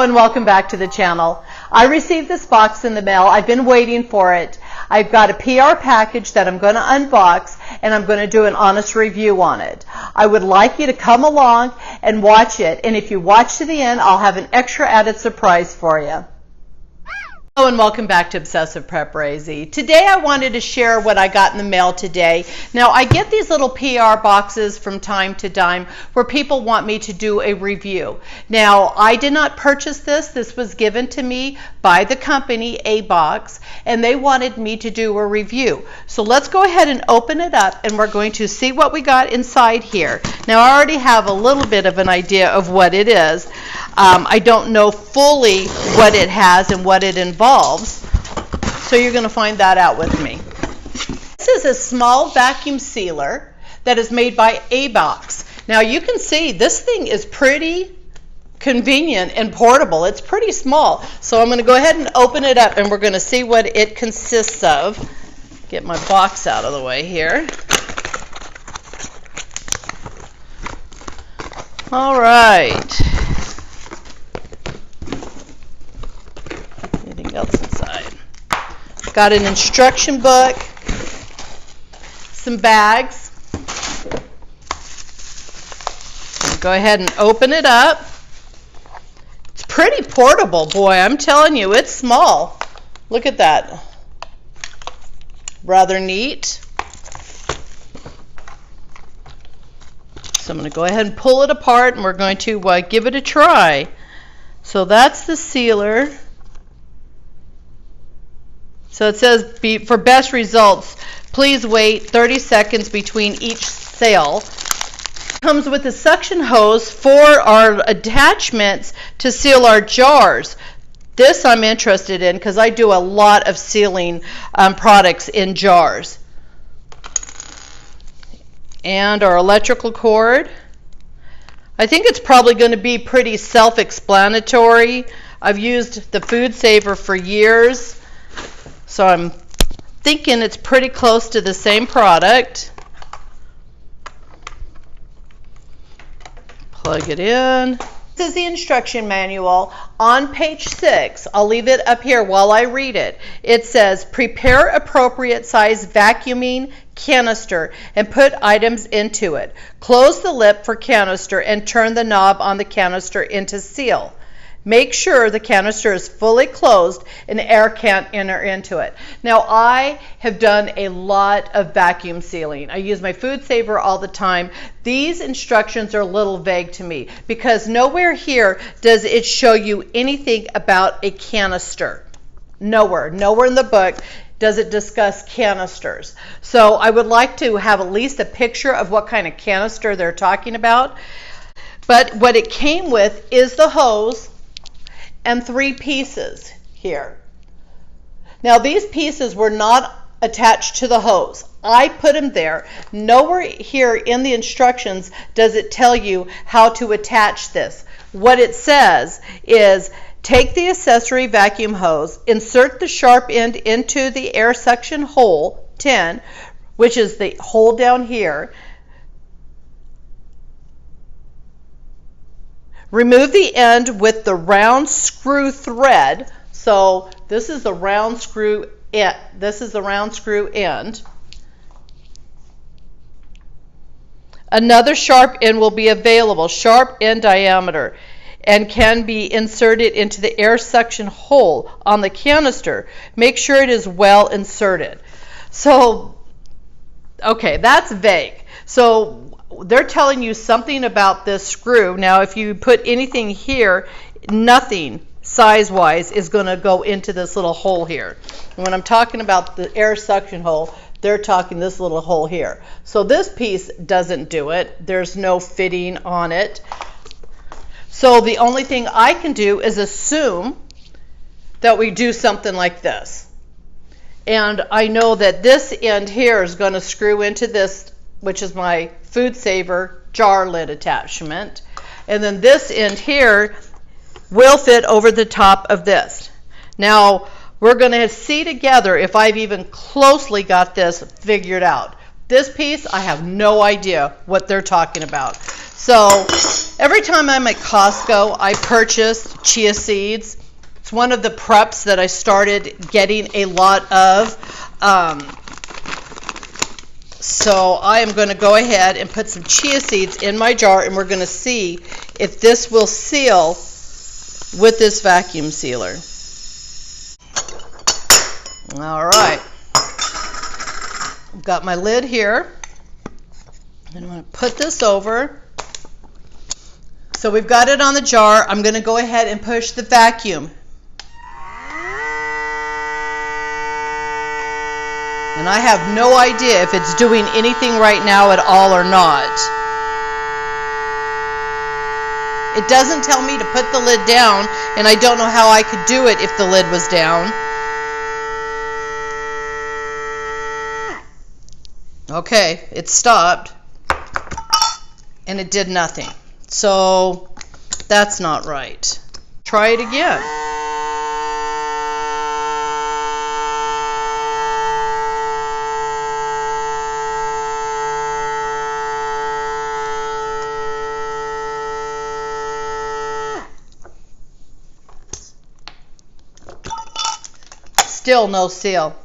And welcome back to the channel. I received this box in the mail. I've been waiting for it. I've got a PR package that I'm going to unbox, and I'm going to do an honest review on it. I would like you to come along and watch it, and if you watch to the end, I'll have an extra added surprise for you. Hello and welcome back to Obsessive Preparazy. Today I wanted to share what I got in the mail today. Now I get these little PR boxes from time to time where people want me to do a review. Now I did not purchase this. This was given to me by the company ABOX, and they wanted me to do a review. So let's go ahead and open it up, and we're going to see what we got inside here. Now I already have a little bit of an idea of what it is. I don't know fully what it has and what it involves, so you're going to find that out with me. This is a small vacuum sealer that is made by ABOX. Now you can see this thing is pretty convenient and portable. It's pretty small, so I'm going to go ahead and open it up, and we're going to see what it consists of. Get my box out of the way here. All right. Anything else inside? Got an instruction book, some bags. Go ahead and open it up. It's pretty portable, boy. I'm telling you, it's small. Look at that. Rather neat. So I'm going to go ahead and pull it apart, and we're going to give it a try. So that's the sealer. So it says, for best results, please wait 30 seconds between each sale. It comes with a suction hose for our attachments to seal our jars. This I'm interested in because I do a lot of sealing products in jars. And our electrical cord. I think it's probably going to be pretty self-explanatory. I've used the FoodSaver for years, so I'm thinking it's pretty close to the same product. Plug it in. This is the instruction manual. On page 6, I'll leave it up here while I read it. It says, prepare appropriate size vacuuming canister and put items into it. Close the lip for canister and turn the knob on the canister into seal. Make sure the canister is fully closed and air can't enter into it. Now, I have done a lot of vacuum sealing. I use my FoodSaver all the time. These instructions are a little vague to me because nowhere here does it show you anything about a canister. Nowhere in the book does it discuss canisters. So I would like to have at least a picture of what kind of canister they're talking about. But what it came with is the hose and 3 pieces here. Now these pieces were not attached to the hose. I put them there. Nowhere here in the instructions does it tell you how to attach this. What it says is, take the accessory vacuum hose, insert the sharp end into the air suction hole 10, which is the hole down here. Remove the end with the round screw thread. So this is the round screw end. This is the round screw end. Another sharp end will be available, sharp end diameter, and can be inserted into the air suction hole on the canister. Make sure it is well inserted. So, okay, that's vague. So they're telling you something about this screw. Now, if you put anything here, nothing size-wise is going to go into this little hole here. And when I'm talking about the air suction hole, they're talking this little hole here. So this piece doesn't do it. There's no fitting on it. So the only thing I can do is assume that we do something like this. And I know that this end here is going to screw into this, which is my FoodSaver jar lid attachment. And then this end here will fit over the top of this. Now, we're going to see together if I've even closely got this figured out. This piece, I have no idea what they're talking about. So every time I'm at Costco, I purchase chia seeds. It's one of the preps that I started getting a lot of. So I am going to go ahead and put some chia seeds in my jar, and we're going to see if this will seal with this vacuum sealer. All right. I've got my lid here. And I'm going to put this over. So we've got it on the jar. I'm going to go ahead and push the vacuum. And I have no idea if it's doing anything right now at all or not. It doesn't tell me to put the lid down, and I don't know how I could do it if the lid was down. Okay, it stopped, and it did nothing. So that's not right. Try it again. Still no seal.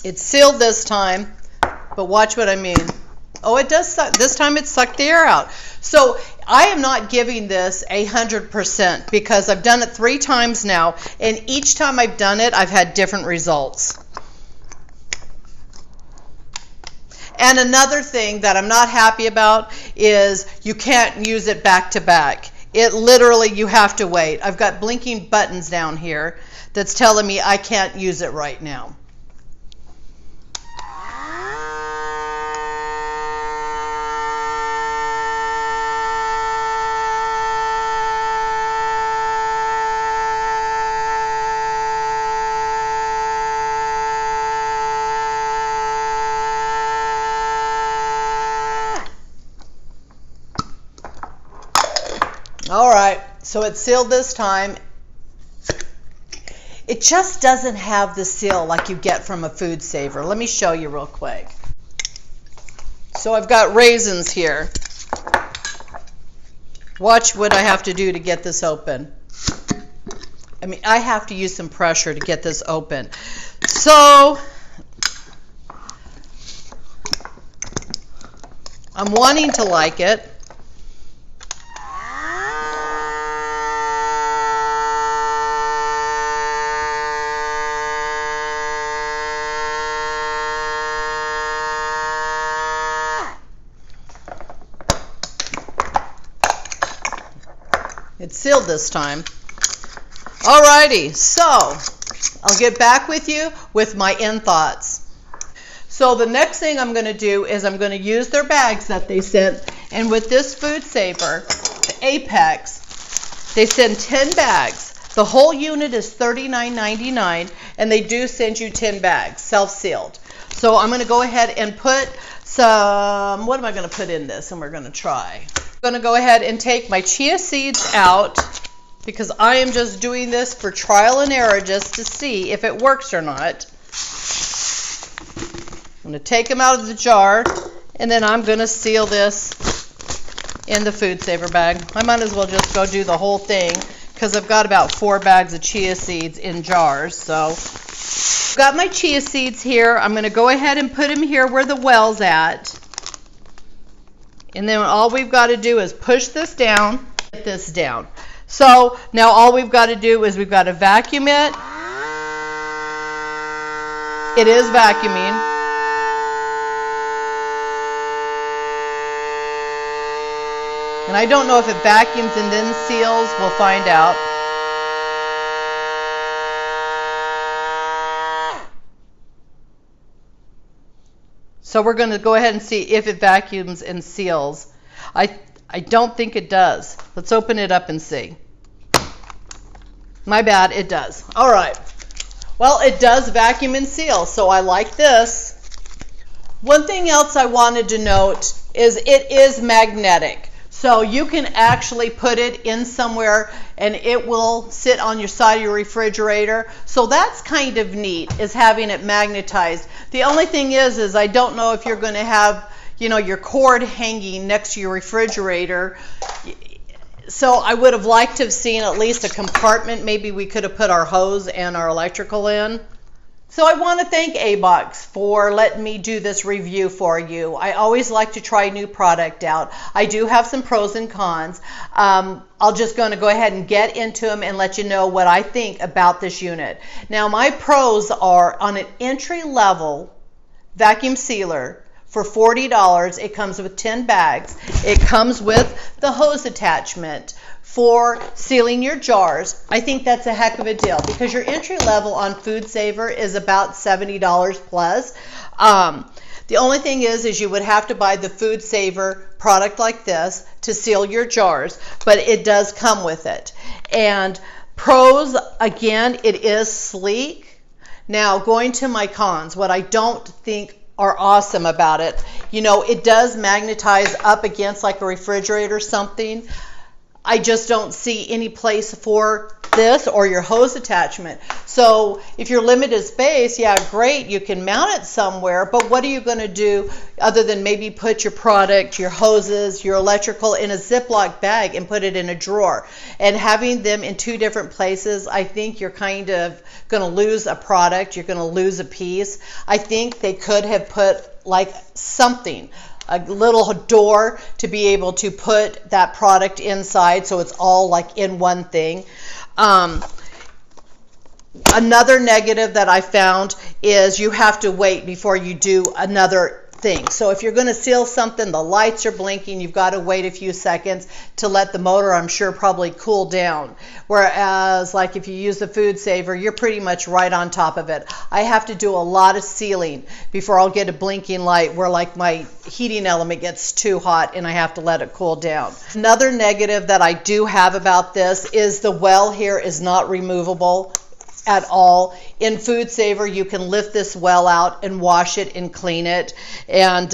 It's sealed this time, but watch what I mean. Oh, it does suck. This time it sucked the air out. So I am not giving this 100% because I've done it 3 times now, and each time I've done it, I've had different results. And another thing that I'm not happy about is you can't use it back to back. It literally, you have to wait. I've got blinking buttons down here that's telling me I can't use it right now. All right, so it's sealed this time. It just doesn't have the seal like you get from a FoodSaver. Let me show you real quick. So I've got raisins here. Watch what I have to do to get this open. I mean, I have to use some pressure to get this open. So I'm wanting to like it. It's sealed this time. Alrighty, so I'll get back with you with my end thoughts. So the next thing I'm going to do is I'm going to use their bags that they sent, and with this FoodSaver, the Apex, they send 10 bags. The whole unit is $39.99, and they do send you 10 bags, self-sealed. So I'm going to go ahead and put some, what am I going to put in this? And we're going to try. I'm going to go ahead and take my chia seeds out because I am just doing this for trial and error just to see if it works or not. I'm going to take them out of the jar, and then I'm going to seal this in the FoodSaver bag. I might as well just go do the whole thing because I've got about 4 bags of chia seeds in jars. So I've got my chia seeds here. I'm going to go ahead and put them here where the well's at. And then all we've got to do is push this down, get this down. So now all we've got to do is we've got to vacuum it. It is vacuuming. And I don't know if it vacuums and then seals. We'll find out. So we're going to go ahead and see if it vacuums and seals. I don't think it does. Let's open it up and see. My bad, it does. All right. Well, it does vacuum and seal, so I like this. One thing else I wanted to note is it is magnetic. So you can actually put it in somewhere and it will sit on your side of your refrigerator. So that's kind of neat, is having it magnetized. The only thing is I don't know if you're going to have, your cord hanging next to your refrigerator. So I would have liked to have seen at least a compartment. Maybe we could have put our hose and our electrical in. So I want to thank ABOX for letting me do this review for you. I always like to try new product out. I do have some pros and cons. I'll just going to go ahead and get into them and let you know what I think about this unit. Now my pros are on an entry level vacuum sealer. For $40, it comes with 10 bags. It comes with the hose attachment for sealing your jars. I think that's a heck of a deal because your entry level on FoodSaver is about $70 plus. The only thing is you would have to buy the FoodSaver product like this to seal your jars, but it does come with it. And pros, again, it is sleek. Now, going to my cons, what I don't think are awesome about it, it does magnetize up against like a refrigerator or something. I just don't see any place for this or your hose attachment. So if you're limited space, yeah, great, you can mount it somewhere, but what are you going to do other than maybe put your product, your hoses, your electrical in a Ziploc bag and put it in a drawer? And having them in two different places, I think you're kind of going to lose a product, you're going to lose a piece. I think they could have put like something, a little door to be able to put that product inside so it's all like in one thing. Another negative that I found is you have to wait before you do another thing. So if you're going to seal something, the lights are blinking, you've got to wait a few seconds to let the motor, I'm sure, probably cool down. Whereas like if you use the FoodSaver, you're pretty much right on top of it. I have to do a lot of sealing before I'll get a blinking light where like my heating element gets too hot and I have to let it cool down. Another negative that I do have about this is the well here is not removable at all. In FoodSaver, you can lift this well out and wash it and clean it. And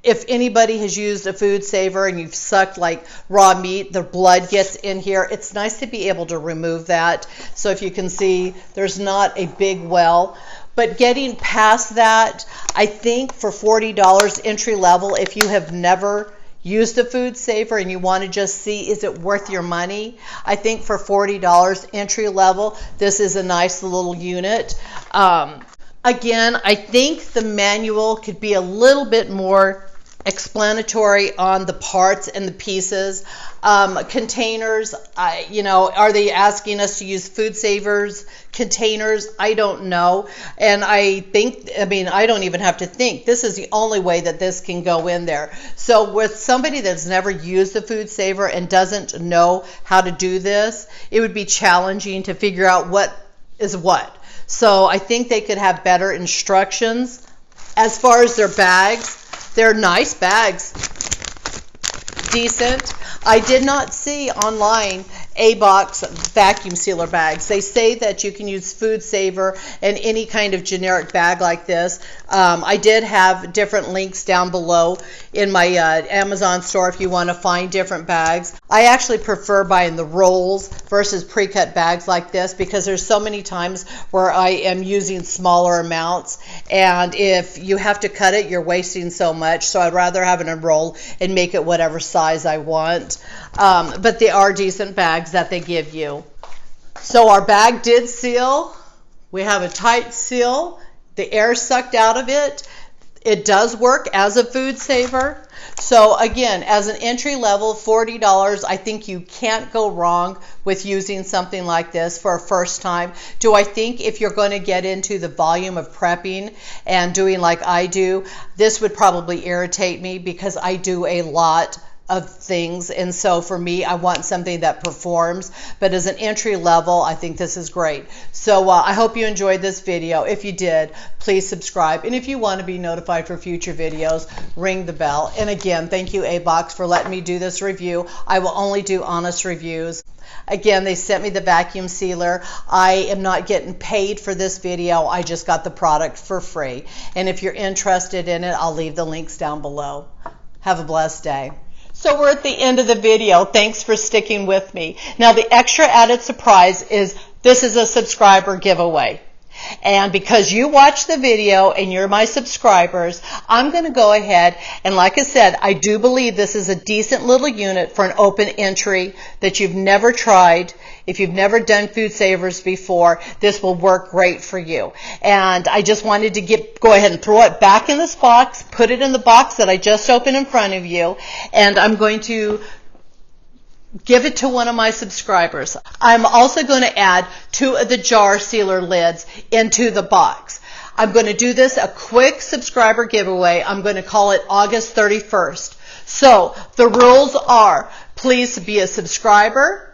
if anybody has used a FoodSaver and you've sucked like raw meat, the blood gets in here. It's nice to be able to remove that. So if you can see, there's not a big well. But getting past that, I think for $40 entry level, if you have never used a FoodSaver and you want to just see is it worth your money, I think for $40 entry level, this is a nice little unit. Again, I think the manual could be a little bit more explanatory on the parts and the pieces. Containers, are they asking us to use FoodSaver's containers? I don't know. And I don't even have to think. This is the only way that this can go in there. So with somebody that's never used the FoodSaver and doesn't know how to do this, it would be challenging to figure out what is what. So I think they could have better instructions. As far as their bags, they're nice bags, decent. I did not see online ABOX vacuum sealer bags. They say that you can use FoodSaver and any kind of generic bag like this. I did have different links down below in my Amazon store if you want to find different bags. I actually prefer buying the rolls versus pre-cut bags like this because there's so many times where I am using smaller amounts, and if you have to cut it, you're wasting so much. So I'd rather have it in a roll and make it whatever size I want. But they are decent bags that they give you. So our bag did seal. We have a tight seal. The air sucked out of it. It does work as a FoodSaver. So again, as an entry level, $40, I think you can't go wrong with using something like this for a first time. Do I think if you're going to get into the volume of prepping and doing like I do, this would probably irritate me because I do a lot of things, and so for me, I want something that performs, but as an entry level, I think this is great. So I hope you enjoyed this video. If you did, please subscribe, and if you want to be notified for future videos, ring the bell. And again, thank you, ABOX, for letting me do this review. I will only do honest reviews. Again, they sent me the vacuum sealer. I am not getting paid for this video. I just got the product for free. And if you're interested in it, I'll leave the links down below. Have a blessed day. So we're at the end of the video. Thanks for sticking with me. Now the extra added surprise is this is a subscriber giveaway. And because you watched the video and you're my subscribers, I'm going to go ahead and, like I said, I do believe this is a decent little unit for an open entry that you've never tried. If you've never done food savers before, this will work great for you. And I just wanted to go ahead and throw it back in this box, put it in the box that I just opened in front of you, and I'm going to give it to one of my subscribers. I'm also going to add 2 of the jar sealer lids into the box. I'm going to do this a quick subscriber giveaway. I'm going to call it August 31st. So the rules are, please be a subscriber,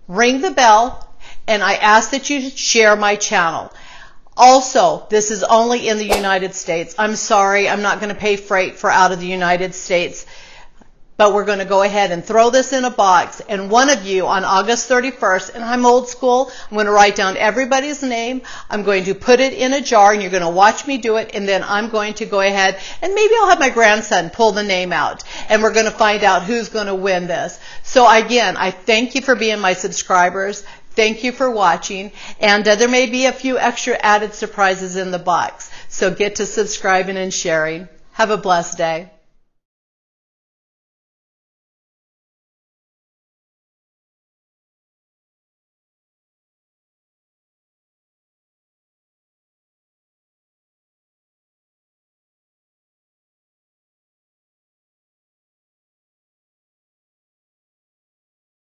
ring the bell, and I ask that you share my channel. Also, this is only in the United States. I'm sorry, I'm not going to pay freight for out of the United States. But we're going to go ahead and throw this in a box, and one of you on August 31st, and I'm old school, I'm going to write down everybody's name, I'm going to put it in a jar, and you're going to watch me do it, and then I'm going to go ahead, and maybe I'll have my grandson pull the name out, and we're going to find out who's going to win this. So again, I thank you for being my subscribers. Thank you for watching, and there may be a few extra added surprises in the box. So get to subscribing and sharing. Have a blessed day.